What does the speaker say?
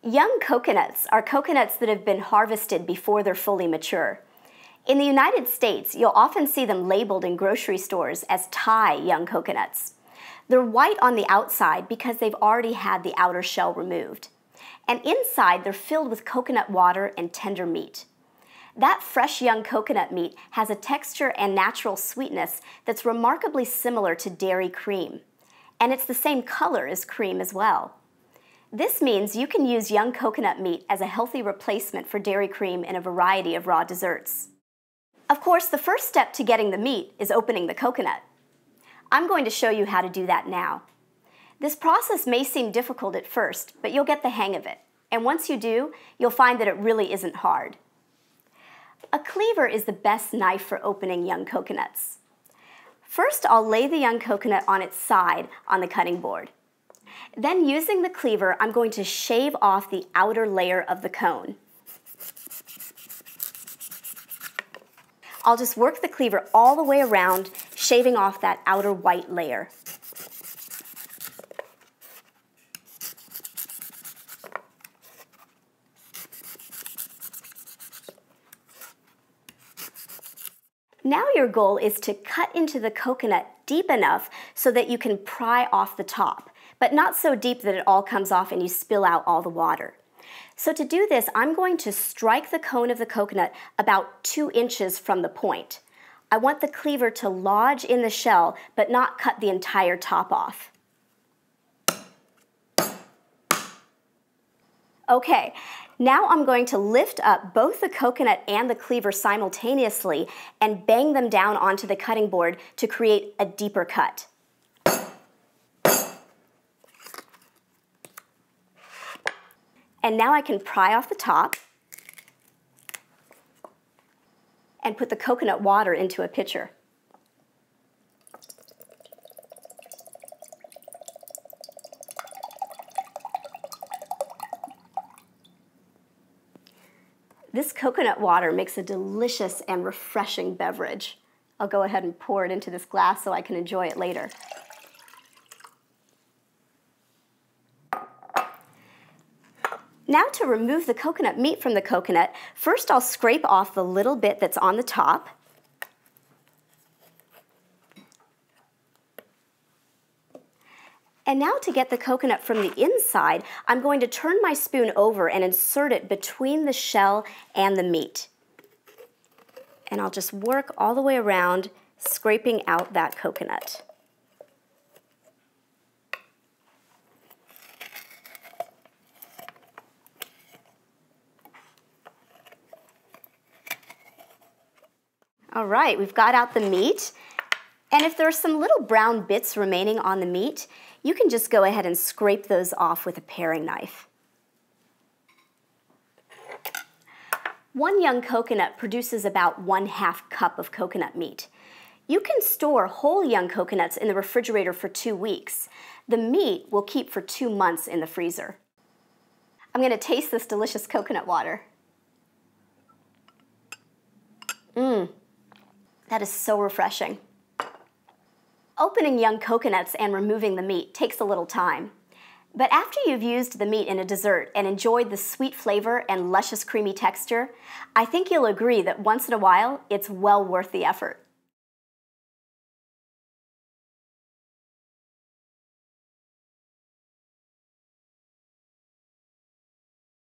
Young coconuts are coconuts that have been harvested before they're fully mature. In the United States, you'll often see them labeled in grocery stores as Thai young coconuts. They're white on the outside because they've already had the outer shell removed. And inside, they're filled with coconut water and tender meat. That fresh young coconut meat has a texture and natural sweetness that's remarkably similar to dairy cream. And it's the same color as cream as well. This means you can use young coconut meat as a healthy replacement for dairy cream in a variety of raw desserts. Of course, the first step to getting the meat is opening the coconut. I'm going to show you how to do that now. This process may seem difficult at first, but you'll get the hang of it. And once you do, you'll find that it really isn't hard. A cleaver is the best knife for opening young coconuts. First, I'll lay the young coconut on its side on the cutting board. Then, using the cleaver, I'm going to shave off the outer layer of the cone. I'll just work the cleaver all the way around, shaving off that outer white layer. Now your goal is to cut into the coconut deep enough so that you can pry off the top, but not so deep that it all comes off and you spill out all the water. So to do this, I'm going to strike the cone of the coconut about 2 inches from the point. I want the cleaver to lodge in the shell, but not cut the entire top off. Okay, now I'm going to lift up both the coconut and the cleaver simultaneously and bang them down onto the cutting board to create a deeper cut. And now I can pry off the top and put the coconut water into a pitcher. This coconut water makes a delicious and refreshing beverage. I'll go ahead and pour it into this glass so I can enjoy it later. Now to remove the coconut meat from the coconut, first I'll scrape off the little bit that's on the top. And now to get the coconut from the inside, I'm going to turn my spoon over and insert it between the shell and the meat. And I'll just work all the way around, scraping out that coconut. All right, we've got out the meat. And if there are some little brown bits remaining on the meat, you can just go ahead and scrape those off with a paring knife. 1 young coconut produces about 1/2 cup of coconut meat. You can store whole young coconuts in the refrigerator for 2 weeks. The meat will keep for 2 months in the freezer. I'm going to taste this delicious coconut water. That is so refreshing. Opening young coconuts and removing the meat takes a little time. But after you've used the meat in a dessert and enjoyed the sweet flavor and luscious creamy texture, I think you'll agree that once in a while, it's well worth the effort.